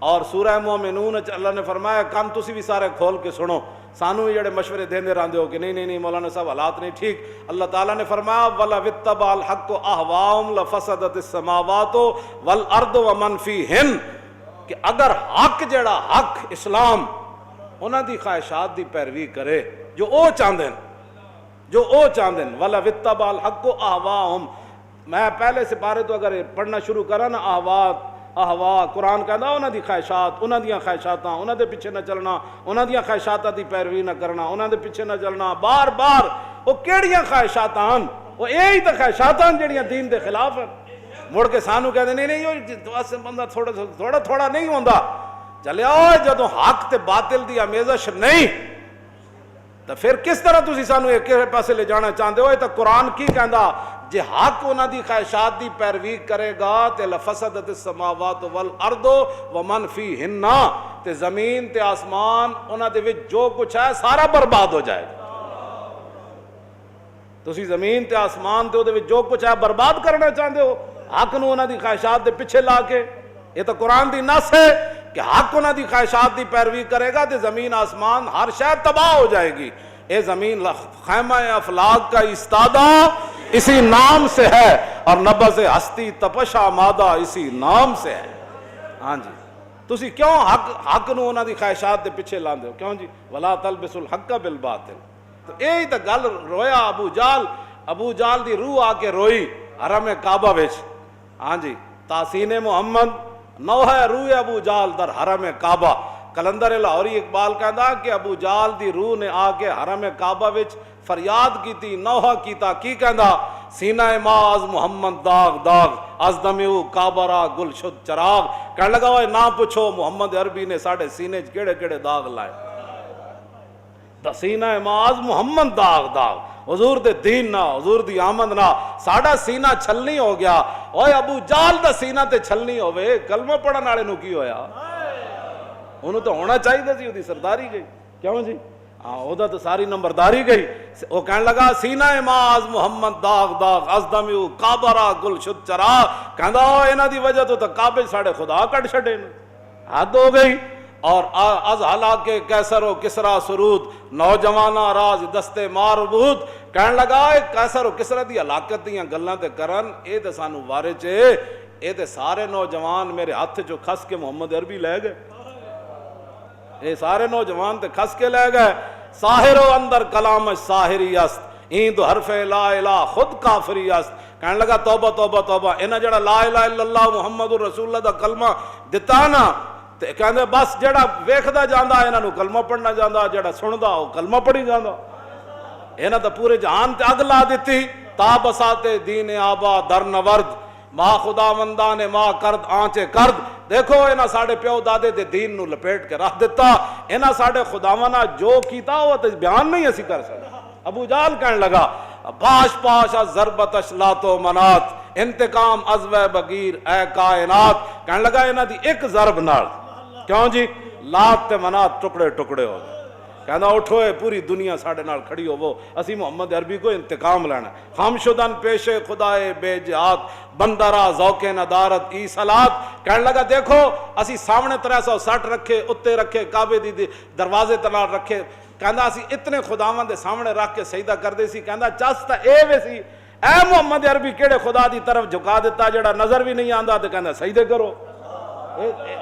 اور سورہ مومنون اللہ نے فرمایا کان تسی بھی سارے کھول کے سنو، سانو بھی جڑے مشورے دیندے رہندے ہو کہ نہیں نہیں نہیں مولانا صاحب حالات نہیں ٹھیک۔ اللہ تعالیٰ نے فرمایا وَلَوِ اتَّبَعَ الْحَقُّ أَهْوَاءَهُمْ لَفَسَدَتِ السَّمَاوَاتُ وَالْأَرْضُ وَمَنْ فِيهِنَّ، کہ اگر حق جڑا حق اسلام انہاں دی خواہشات دی پیروی کرے جو او چاہندے وَلَوِ اتَّبَعَ الْحَقُّ أَهْوَاءَهُمْ۔ میں پہلے سپارے تو اگر پڑھنا شروع کرا نا احوا قرآن کہندا انہاں دی خواہشات، انہاں دیاں خواہشاتاں، انہاں دے پیچھے نہ چلنا، انہاں دیاں خواہشاتاں دی پیروی نہ کرنا، انہاں دے پیچھے نہ چلنا۔ بار بار وہ کیڑیاں خواہشاتاں، وہ یہی تے خواہشاتاں جڑیاں دین دے خلاف ہیں۔ مڑ کے سانو کہندے نہیں نہیں وہ بندہ تھوڑا نہیں ہوندا۔ چلے آؤ جدوں حق تے باطل دی آمیزش نہیں تو پھر کس طرح تسی سانو ایک پاسے لے جانا چاہتے ہو؟ یہ تو قرآن کی کہندا جے حق انہاں دی خواہشات دی پیروی کرے گا تے لفسدت السماوات والارض ومن فیہن، تے زمین تے آسمان انہاں دے وچ جو کچھ ہے سارا برباد ہو جائے گا۔ تسی زمین تے آسمان تے دے وچ جو کچھ ہے برباد کرنا چاہتے ہو حق نو انہاں دی خواہشات دے پیچھے لا کے؟ یہ تو قرآن دی نص ہے کہ حق انہاں دی خواہشات دی پیروی کرے گا تے زمین آسمان ہر شے تباہ ہو جائے گی۔ اے زمین خیمہ افلاک کا استادہ اسی نام سے ہے اور نبض ہستی تپش آمادہ اسی نام سے ہے۔ ہاں جی تسی کیوں حق نو انہاں دی خواہشات دے پیچھے لاندے ہو؟ کیوں جی ولا تلبسوا الحق بالباطل۔ تو یہی تو گل رویا ابو جال دی روح آ کے روئی حرم کعبہ وچ۔ ہاں جی تحسین محمد نوحہ روح ابو جال در حرم کعبہ۔ کلندر لاہوری اقبال کہندا کہ ابو جال دی روح نے آ کے حرم کعبہ وچ فریاد کیتی، نوحہ کیتا، کی کہندا سینہ ماز محمد داغ داغ از دمیو کعبہ را گل شد چراغ۔ کہنے لگا اوے نہ پوچھو محمد عربی نے ساڑھے سینے کیڑے کیڑے داغ لائے۔ سینہ ماز محمد داغ داغ، حضور دے دین نہ، حضور دی آمد نہ ساڑھا سینہ چھلنی ہو گیا۔ اوے ابو جال دا سینہ تے چھلنی ہوئے کلمہ پڑھن والے نو کی ہویا؟ انہوں تو ہونا چاہیے تھی، وہ سرداری گئی۔ کیوں جی ہاں وہ تو ساری نمبرداری گئی۔ وہ کہنے لگا سینہ ماز محمد داغ داغ از دمیو کعبہ را گل شد چراغ۔ کہندا انہاں دی وجہ تو کعبے ساڑے خدا کٹ چھڑے، حد ہو گئی۔ اور از ہلاک کیسر و کسرا سرود نوجواناں راز دستے ماربود۔ کہنے لگا کیسر و کسرا دی ہلاکت دیاں گلاں تے کرن اے تے سانو وارے چے، اے تے سارے نوجوان میرے ہاتھ چو کھس کے محمد عربی لے گئے۔ اے سارے نوجوان تے کھس کے لے گئے۔ ساحر و اندر کلام ساحری است، این دو حرف لا الہ خود کافری است۔ کہنے لگا توبہ توبہ توبہ، انہاں جڑا لا الہ الا اللہ محمد رسول اللہ دا کلمہ دتا نا تے کہندے بس جڑا ویکھدا جاندا انہاں نو کلمہ پڑھنا جاندا، جڑا سندا او کلمہ پڑھی جاندا۔ انہاں تے پورے جہان تے اگ لا دتی۔ تا بساتے دین آبا در نورد ماں خدا مندان ماں کرد آنچے کرد۔ دیکھو انہاں ساڑھے پیو دادے دے دین نو لپیٹ کے رکھ دیتا۔ انہاں ساڑھے خداوندہ جو کیتا وہ تے بیان نہیں اسی کر سکتا۔ ابو جال کہنے لگا باش پاش از ضربتش لات و منات، انتقام از وے بغیر اے کائنات۔ کہنے لگا انہاں دی ایک ضرب نال کیوں جی لات تے منات ٹکڑے ٹکڑے ہو گئے۔ کہنا اٹھو پوری دنیا ساڑھے نال کھڑی ہو، اسی محمد عربی کو انتقام لینا۔ ہم شدن پیش خدائے بے جہاد بندرا ذوق ندارت ای صلات۔ کہنے لگا دیکھو اسی سامنے 360 رکھے، اتے رکھے، کعبے دی دروازے تلال رکھے۔ کہندا اسی اتنے خداواں دے سامنے رکھ کے سجدہ کردے سی۔ کہندا چاستا اے ویسی اے محمد عربی کیڑے خدا دی طرف جھکا دیتا جڑا نظر بھی نہیں آندا تے کہندا سجدے کرو۔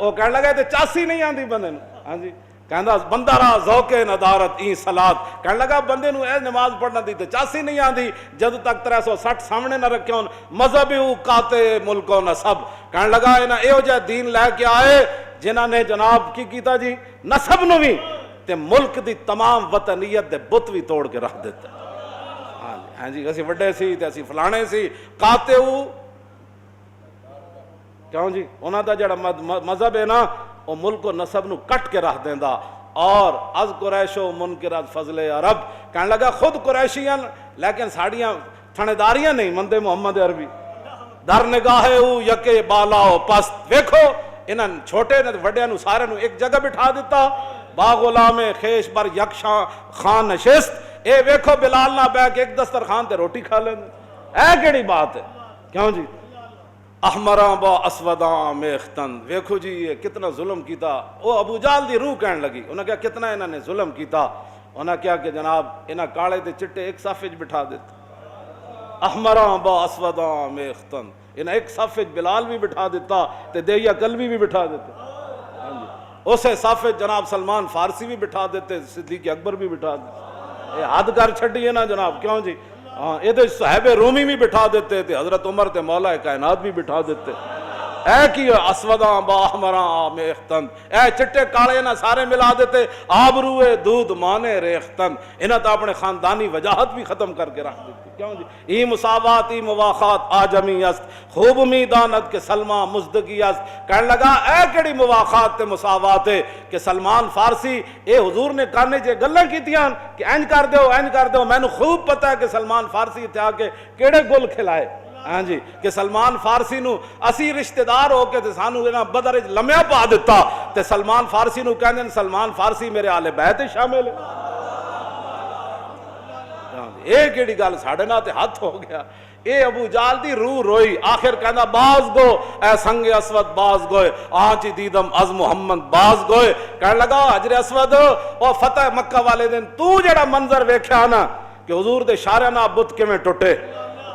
وہ کہنے لگا تے چاسی نہیں آندی بندے نو۔ ہاں جی کہندا بندہ را ذوق ندارت ای صلات۔ کہنے لگا بندے نو اے نماز پڑھنا دی تے چاسی نہیں آندی جد تک 360 سامنے نہ رکھے ہون مذہبی اوقاتے ملک و نسب۔ کہنے لگا انہاں ایہو جہا دین لے کے آئے جنہاں نے جناب کی کیتا جی نسب نو بھی تے ملک دی تمام وطنیت دے بت بھی توڑ کے رکھ دیتا. ہاں جی اسی وڈے سی تے اسی فلانے سی قاتے ہو کیوں جی انہاں دا جڑا مذہب ہے نا وہ ملک و نسب نو کٹ کے رکھ دیندا. اور از قریش و منکرات فضل عرب کہنے لگا خود قریشیاں لیکن ساڑیاں تھنداریاں نہیں مندے محمد عربی در نگاہے ہو یکے بالا ہو پست. ویکھو انہاں چھوٹے نے وڈیاں نو سارے نو ایک جگہ بٹھا دیتا. با غلام خیش بر یکشاں خان نشست. اے ویکھو بلال نہ بیٹھ کے ایک دسترخوان تے روٹی کھا لیں. اے کیڑی بات ہے کیوں جی. احمراں با اسوداں میختن. ویکھو جی یہ کتنا ظلم کیتا. وہ ابو جہل دی روح کہن لگی انہاں کہا کتنا انہاں نے ظلم کیتا. انہاں کہا کہ جناب انہاں کالے تے چٹے ایک صف وچ بٹھا دیتے. احمراں با اسوداں میختن انہاں ایک صف وچ بلال بھی بٹھا دیتا تے دہیا کلبی بھی بٹھا دیتے. اسے صف وچ جناب سلمان فارسی بھی بٹھا دیتے صدیق اکبر بھی بٹھا دیتے. یہ حد کر چھڈی ہے نا جناب کیوں جی. ہاں یہ صحیب رومی بھی بٹھا دیتے تھے حضرت عمر تے مولا کائنات بھی بٹھا دیتے. اے کی اسوداں با احمراں میختن اے چٹے کالے نہ سارے ملا دیتے. آبروئے دودھ مانے ریختن انہاں تو اپنے خاندانی وجاہت بھی ختم کر کے رکھ دیتی. کیوں جی ای مساوات ای مواخات آجمی است خوب می داند کہ سلمان مزدگی است. کہنے لگا اے کیڑی مواخات تے مساوات ہے کہ سلمان فارسی اے حضور نے کانے جے گلاں کیتیاں کہ اینج کر دیو میں نے خوب پتہ ہے کہ سلمان فارسی تے آ کے کیڑے گل کھلائے. ہاں جی کہ سلمان فارسی نو اسی رشتہ دار ہو کے تے سانو انہاں بدر وچ لمیا پا دیتا تے سلمان فارسی نو کہندے نے سلمان فارسی میرے آل بیت شامل ہے. اے کیڑی گل ساڈے نال تے ہاتھ ہو گیا. اے ابو جہل دی روح روئی. آخر کہندا باز گو اے سنگ اسود باز گوئے آنچ دیدم از محمد باز گوئے. کہنے لگا حجر اسود او فتح مکہ والے دن تو جڑا منظر ویکھیا نا کہ حضور دے اشارے نال بت کیویں ٹوٹے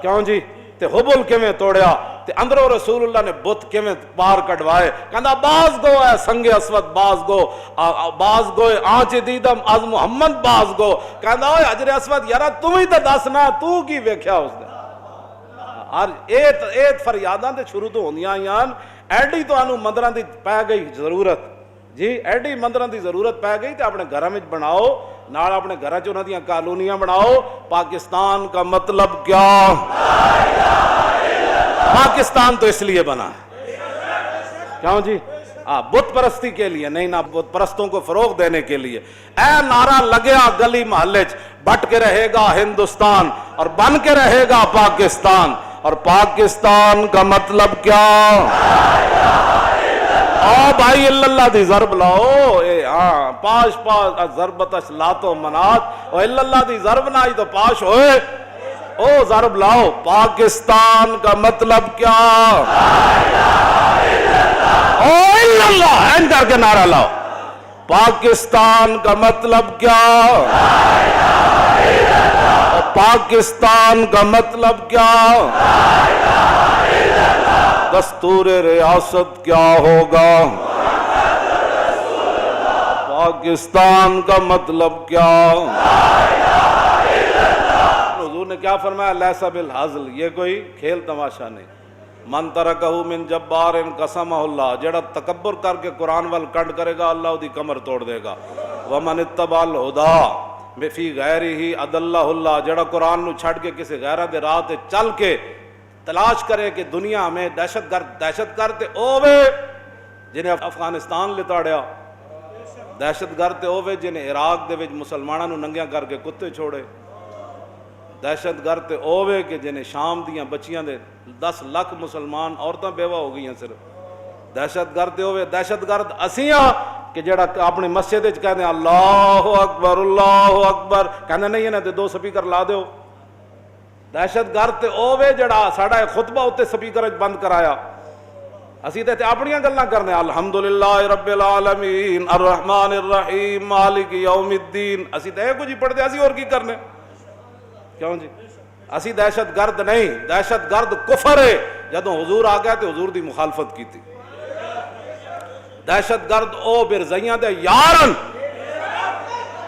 کیوں جی تے حبل کیویں توڑیا تے اندروں رسول اللہ نے بت کیویں پار کڈوائے. کہندا باز گو اے سنگ اسود باز گوئے آنچ دیدم از محمد باز گو. کہندا اوے حجر اسود یارا تو ہی تے دس نا تو کی ویکھیا اس دن. اور ایت فریاداں تے شروع تو ہوندیاں آئیاں. ایڈی تو انو مندراں دی پے گئی ضرورت جی ایڈی مندراں دی ضرورت پے گئی تے اپنے گھراں وچ بناؤ نال اپنے گھراں چ انہاں دیاں کالونیاں بناؤ. پاکستان کا مطلب کیا پاکستان تو اس لیے بنا کیوں جی بت پرستی کے لیے نہیں نہ بت پرستوں کو فروغ دینے کے لیے. اے نعرہ لگیا گلی محلے چ بٹ کے رہے گا ہندوستان اور بن کے رہے گا پاکستان. اور پاکستان کا مطلب کیا او بھائی اللہ دی ضرب لاؤ. اے ہاں پاش ضربتش لاتو منات او اللہ دی ضرب نہ تو پاش ہوئے او ضرب لاؤ. پاکستان کا مطلب کیا او اللہ این کر کے نعرہ لاؤ. پاکستان کا مطلب کیا پاکستان کا مطلب کیا دستور ریاست کیا ہوگا پاکستان کا مطلب کیا. حضور نے کیا فرمایا لیسا بالحزل یہ کوئی کھیل تماشا نہیں. من ترکہ من جبار قسمہ اللہ جڑا تکبر کر کے قرآن وال کنڈ کرے گا اللہ دی کمر توڑ دے گا. ومن اتبع الہدا فی غیرہ اضلہ اللہ جڑا قرآن نو چھڑ کے کسی غیرہ دے راہ تے چل کے تلاش کرے کہ دنیا میں دہشت گرد تے اوے جنہیں افغانستان لتاڑیا دہشت گرد تے اوے جنہیں عراق دے وچ مسلماناں نو ننگیاں کر کے کتے چھوڑے. دہشت گرد تے اوے کہ جنہیں شام دیاں بچیاں دے 10 لاکھ مسلمان عورتاں بیوہ ہو گئی ہیں صرف. دہشت گرد تے اوے دہشت گرد اسیاں کہ جڑا اپنی مسجد وچ کہندے اللہ اکبر کہندے نہیں انہاں تے 2 سپیکر لا دیو. دہشت گرد تے اوے جڑا ساڈا خطبہ اوتے سپیکر وچ بند کرایا. اسی تے اپنیاں گلاں کرنے الحمدللہ رب العالمین الرحمن الرحیم مالک یوم الدین. اسی تے کچھ ہی پڑھ دے اسی اور کی کرنے کیوں جی. اسی دہشت گرد نہیں دہشت گرد کفر ہے. جدوں حضور آ گیا تے حضور دی مخالفت کی تھی. دہشت گرد او برزیاں دے یارن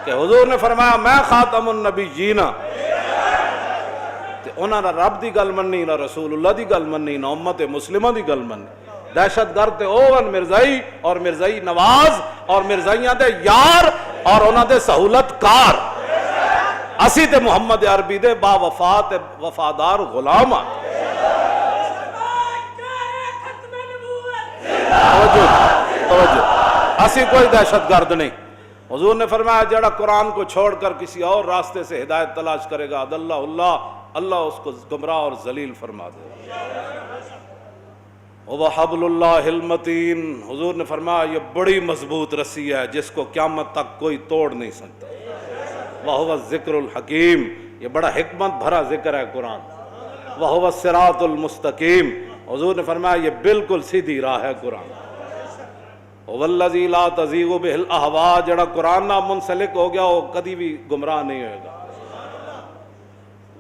کہ حضور نے فرمایا میں خاتم النبیین تے انہاں نہ رب دی گل مننی نہ رسول اللہ دی گل مننی نہ امت مسلمہ دی گل مننی. دہشت گرد تے اوون مرزائی اور مرزائی نواز اور مرزائیاں دے یار اور انہاں دے سہولت کار، اسی تے محمد عربی دے با وفا تے وفادار غلام ہاں۔ توجہ، اسی کوئی دہشت گرد نہیں۔ حضور نے فرمایا جڑا قرآن کو چھوڑ کر کسی اور راستے سے ہدایت تلاش کرے گا اللہ اس کو گمراہ اور ذلیل فرما دے۔ وَحَبْلُ اللَّهِ الْمَتِينَ، حضور نے فرمایا یہ بڑی مضبوط رسی ہے جس کو قیامت تک کوئی توڑ نہیں سکتا۔ وَهُوَ الذِّكْرُ الْحَكِيمُ، یہ بڑا حکمت بھرا ذکر ہے قرآن۔ وَهُوَ الصِّرَاطُ الْمُسْتَقِيمُ، حضور نے فرمایا یہ بالکل سیدھی راہ ہے قرآن۔ وَالَّذِي لَا تَزِيغُ بِهِ الْأَهْوَاءُ، جڑا قرآن نہ منسلک ہو گیا وہ کبھی بھی گمراہ نہیں ہوئے گا۔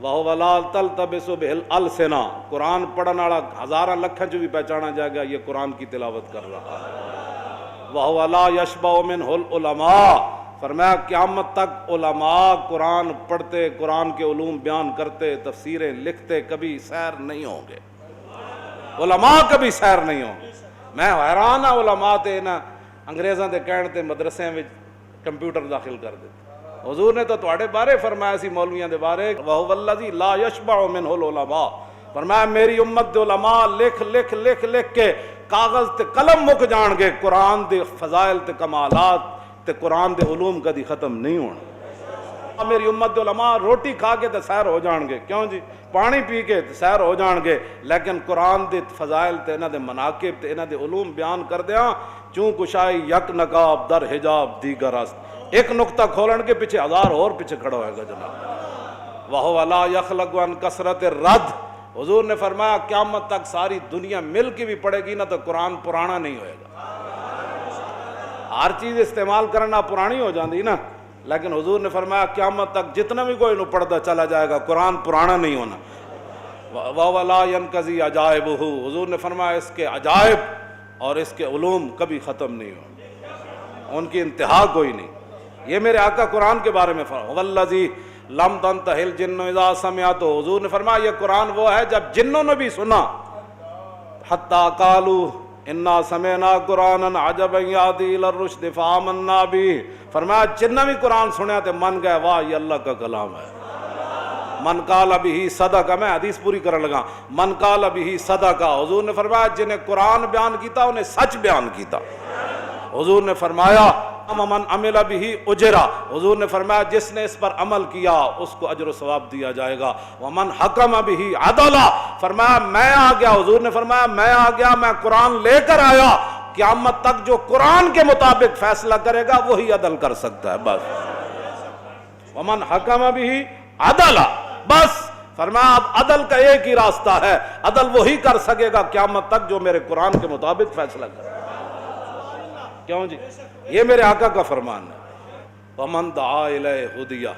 وَهُوَ لَا تَلْتَبِسُ بِهِ الْأَلْسِنَةُ، قرآن پڑھن والا ہزاراں لکھاں چ بھی پہچانا جائے گا یہ قرآن کی تلاوت کر رہا ہے۔ وَهُوَ لَا يَشْبَعُ مِنْهُ الْعُلَمَاءُ، فرمایا قیامت تک علماء قرآن پڑھتے، قرآن کے علوم بیان کرتے، تفسیریں لکھتے کبھی سیر نہیں ہوں گے، علماء کبھی سیر نہیں ہوں گے۔ میں حیران ہاں علماء تے نا انگریزاں دے کہن تے مدرسے وچ کمپیوٹر داخل کر دیتے۔ حضور نے تو تواڈے بارے فرمایا سی مولویاں دے بارے، وَهُوَ الَّذِي لَا يَشْبَعُ مِنْهُ الْعُلَمَاءُ، فرمایا میری امت دے علماء لکھ لکھ لکھ لکھ کے کاغذ تے قلم مک جان گے، قرآن دے فضائل تے کمالات تے قرآن دے علوم کدی ختم نہیں ہونے۔ میری امت دے علماء روٹی کھا کے تے سیر ہو جان گے، کیوں جی پانی پی کے تے سیر ہو جان گے، لیکن قرآن دے فضائل تے انہاں دے مناقب تے انہاں دے علوم بیان کر دیاں، چوں کشائی یک نقاب در حجاب دیگر است، ایک نقطہ کھولن کے پیچھے ہزار اور پیچھے کھڑا ہوئے گا جناب۔ وَهُوَ لَا يَخْلَقُ عَنْ كَثْرَةِ الرَّدِّ، حضور نے فرمایا قیامت تک ساری دنیا مل کے بھی پڑھے گی نا تو قرآن پرانا نہیں ہوئے گا۔ ہر چیز استعمال کرنا پرانی ہو جاندی نا، لیکن حضور نے فرمایا قیامت تک جتنا بھی کوئی نو پڑھتا چلا جائے گا قرآن پرانا نہیں ہونا۔ وَهُوَ لَا يَنْقَضِي عَجَائِبُهُ، حضور نے فرمایا اس کے عجائب اور اس کے علوم کبھی ختم نہیں ہوں، ان کی انتہا کوئی نہیں۔ یہ میرے آقا قرآن کے بارے میں فرمایا وَالَّذِي لَمْ تَنْتَهِ الْجِنُّ إِذَا سَمِعَتْهُ، حضور نے فرمایا یہ قرآن وہ ہے جب جنوں نے بھی سنا، حَتَّى قَالُوا اِنَّا سَمِعْنَا قُرْآنًا عَجَبًا يَهْدِي إِلَى الرُّشْدِ فَآمَنَّا بِهِ، فرمایا جنہ بھی قرآن سنیا تو من گئے واہ یہ اللہ کا کلام ہے۔ من قال بِهِ صدق، میں حدیث پوری کرنے لگا، من قال بِهِ صدق، حضور نے فرمایا جنہیں قرآن بیان کیتا انہیں سچ بیان کیتا۔ حضور نے فرمایا من عمل بِهِ اجرا، حضور نے فرمایا جس نے اس پر عمل کیا اس کو اجر و ثواب دیا جائے گا۔ ومن حکم بِهِ عدلا، فرمایا میں آ گیا، حضور نے فرمایا میں آ گیا، میں قرآن لے کر آیا، قیامت تک جو قرآن کے مطابق فیصلہ کرے گا وہی عدل کر سکتا ہے بس۔ ومن حکم بِهِ عدلا، بس فرمایا اب عدل کا ایک ہی راستہ ہے، عدل وہی کر سکے گا قیامت تک جو میرے قرآن کے مطابق فیصلہ کرے۔ کیوں جی یہ میرے آقا کا فرمان ہے۔ وَمَنْ دَعَا إِلَيْهِ هُدِيَ،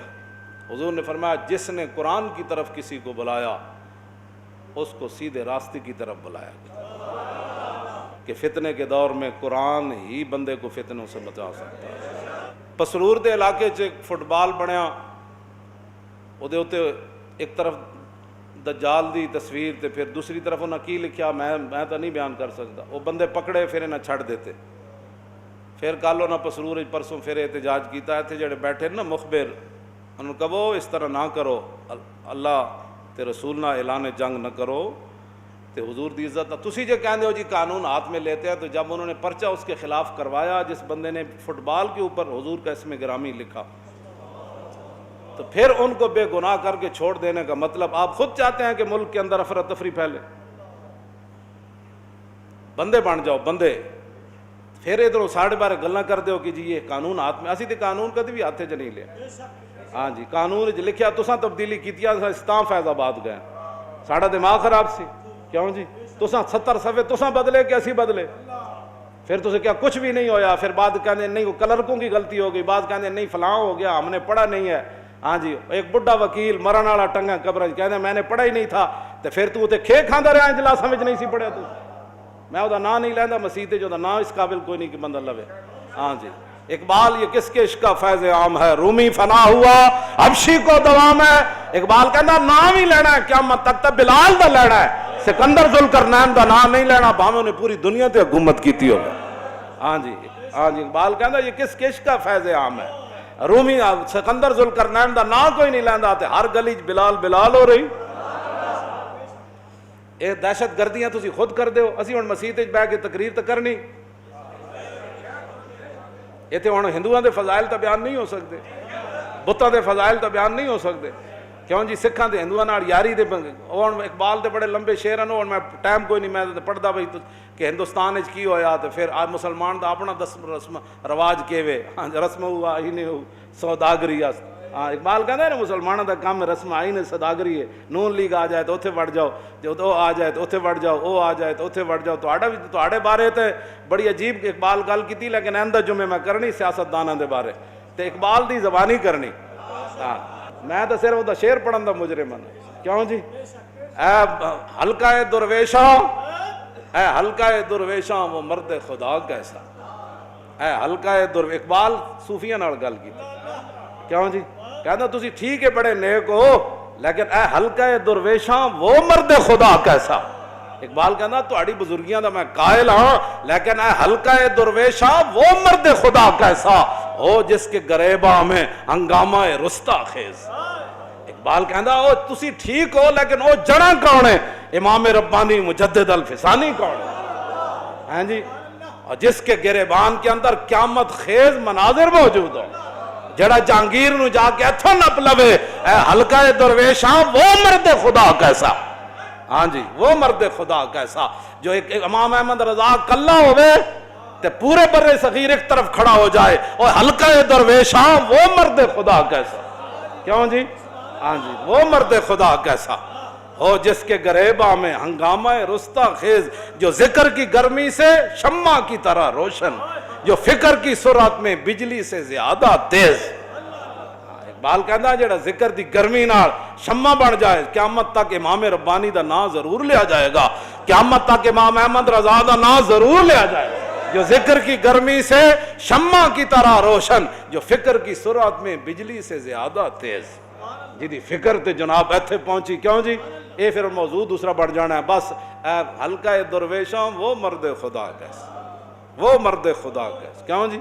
حضور نے فرمایا جس نے قرآن کی طرف کسی کو بلایا اس کو سیدھے راستے کی طرف بلایا گیا، کہ فتنے کے دور میں قرآن ہی بندے کو فتنوں سے بچا سکتا ہے۔ پسرور دے علاقے چ فٹ بال بنیا، وہ دے ہوتے ایک طرف دجال دی تصویر تے پھر دوسری طرف انہاں کی لکھیا میں تو نہیں بیان کر سکتا، وہ بندے پکڑے پھر انہیں چھڑ دیتے۔ پھر کل انہاں پسرور پرسوں پھر احتجاج کیتا ہے، تھے جڑے بیٹھے نا مخبر، انہوں نے کہو اس طرح نہ کرو، اللہ تے رسول نہ اعلان جنگ نہ کرو تے حضور دی عزت، تسی جے کہندے ہو جی قانون ہاتھ میں لیتے ہیں، تو جب انہوں نے پرچہ اس کے خلاف کروایا جس بندے نے فٹ بال کے اوپر حضور کا اسم گرامی لکھا، تو پھر ان کو بے گناہ کر کے چھوڑ دینے کا مطلب آپ خود چاہتے ہیں کہ ملک کے اندر افراتفری پھیلے، بندے بن جاؤ بندے، پھر ادھر ساڑھے بارے گلاں کر دیو کہ جی یہ قانون ہاتھ میں، اسی تے قانون کدی بھی ہاتھے چ نہیں لیا۔ ہاں جی قانون چ لکھیا تساں تبدیلی کیتیا، اسلام فیض آباد گئے، ساڑھا دماغ خراب سی، کیوں جی تساں 70 صفحے تساں بدلے کہ اسی بدلے، پھر تسے کیا کچھ بھی نہیں ہویا، پھر بعد کہنے نہیں وہ کلرکوں کی غلطی ہو گئی، بعد کہنے نہیں فلاں ہو گیا ہم نے پڑھا نہیں ہے۔ ہاں جی ایک بڑھا وکیل مرن والا ٹنگا قبر کہنے میں نے پڑھا ہی نہیں تھا، تو پھر تو تے کھے کھاندا رہا اجلاساں وچ نہیں سی پڑھیا، تو میں وہ نام نہیں لینا مسیح جو نام اس قابل کوئی نہیں کہ بندہ لوے۔ ہاں جی اقبال یہ کس کے عشق کا فیض عام ہے، رومی فنا ہوا حبشی کو دوام ہے، اقبال کہنا نام ہی لینا ہے قیامت تک تو بلال دا لینا ہے، سکندر ذوالقرنین دا نام نہیں لینا، بھاویں نے پوری دنیا تے حکومت کیتی ہوگا۔ ہاں جی اقبال کہنا یہ کس کے عشق کا فیض عام ہے، رومی سکندر ذوالقرنین دا نام کوئی نہیں لیندا تے ہر گلی چ بلال بلال ہو رہی. یہ دہشت گردیاں تسی خود کر دیو. اسی ہن مسجد وچ بیٹھ کے تقریر تے کرنی, اتنے ہوں ہندوؤں دے فضائل تو بیان نہیں ہو سکتے, بتاں دے فضائل تو بیان نہیں ہو سکتے. کیوں جی سکھاں دے ہندوؤں نال یاری دے ہن اقبال دے بڑے لمبے شعر ہیں, ہن میں ٹائم کوئی نہیں, میں پڑھدا بھائی کہ ہندوستان وچ کی ہویا تے پھر آج مسلمان دا اپنا رسم رواج کیوے, ہاں رسم ہوا ہی نہیں ہو سوداگری. ہاں اقبال کہندا ہے نا مسلمانوں دا کام رسم آئی نے سوداگری ہے. نون لیگ آ جائے تو اوتھے وڑ جاؤ, جو او آ جائے تو اوتھے وڑ جاؤ, او آ جائے تو اوتھے وڑ جاؤ. تہاڈے بارے تے بڑی عجیب اقبال گل کیتی, لیکن آئندہ جمعے میں کرنی سیاستداناں دے بارے تے اقبال دی زبانی کرنی. ہاں میں تو صرف دا شعر پڑھن دا مجرم ہوں. کیوں جی اے حلقہ درویشاں, اے حلقہ درویشاں وہ مرد خدا کیسا, اے حلقہ اقبال صوفیاں نال گل کیتی. کیوں جی کہنا تسی ٹھیک ہے بڑے نیک ہو, لیکن اے حلقہ درویشاں وہ مرد خدا کیسا. اقبال کہنا تہاڈی بزرگیاں دا میں قائل ہاں, لیکن اے حلقہ درویشاں وہ مرد خدا کیسا ہو جس کے گریباں میں ہنگامہ رستا خیز. اقبال کہنا او تسی ٹھیک ہو, لیکن او جڑاں کون ہے, امام ربانی مجدد الفسانی کون ہے, ہاں جی, اور جس کے گریبان کے اندر قیامت خیز مناظر موجود ہو, جڑا جہانگیر نو جا کے اتھوں نپ لوے, اے حلقہ درویشاں وہ مرد خدا کیسا. ہاں جی وہ مرد خدا کیسا جو ایک امام احمد رضا کلہ ہوئے تے پورے بر صغیر ایک طرف کھڑا ہو جائے, اور حلقہ درویشاں وہ مرد خدا کیسا. کیوں جی ہاں جی وہ مرد خدا کیسا ہو جس کے گریباں میں ہنگامہ رستا خیز, جو ذکر کی گرمی سے شمع کی طرح روشن, جو فکر کی سرعت میں بجلی سے زیادہ تیز. اقبال کہندا جڑا ذکر دی گرمی نال شمع بن جائے, قیامت تک امام ربانی دا نام ضرور لیا جائے گا, قیامت تک امام احمد رضا دا نام ضرور لیا جائے گا. جو ذکر کی گرمی سے شمع کی طرح روشن, جو فکر کی سرعت میں بجلی سے زیادہ تیز. جی فکر تے جناب ایتھے پہنچی. کیوں جی اے پھر موضوع دوسرا بڑھ جانا ہے. بس اے حلقہ درویشاں وہ مرد خدا کیسا, وہ مرد خدا کیسا. کیوں جی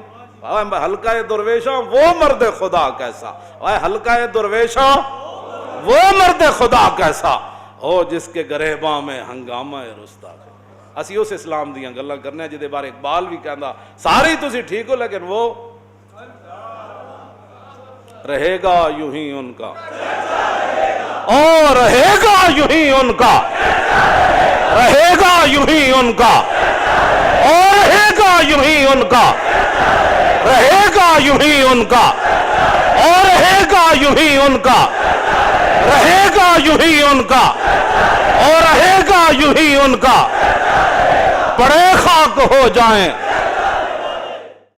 حلقہ درویشاں وہ مرد خدا کیسا, اے حلقہ درویشاں وہ مرد خدا کیسا ہو جس کے گریباں میں ہنگامہ رستا. اسی اس اسلام دیاں گلاں کرنے جدے بارے اقبال بھی کہندا ساری تسی ٹھیک ہو, لیکن وہ رہے گا یوں ہی ان کا, اور رہے گا یوں ہی ان کا, رہے گا یوں ہی ان کا, اور رہے گا یوں ہی ان کا, رہے گا یوں ہی ان کا, اور رہے گا یوں ہی ان کا, رہے گا یوں ہی ان کا, اور رہے گا یوں ہی ان کا. پڑے خاک ہو جائیں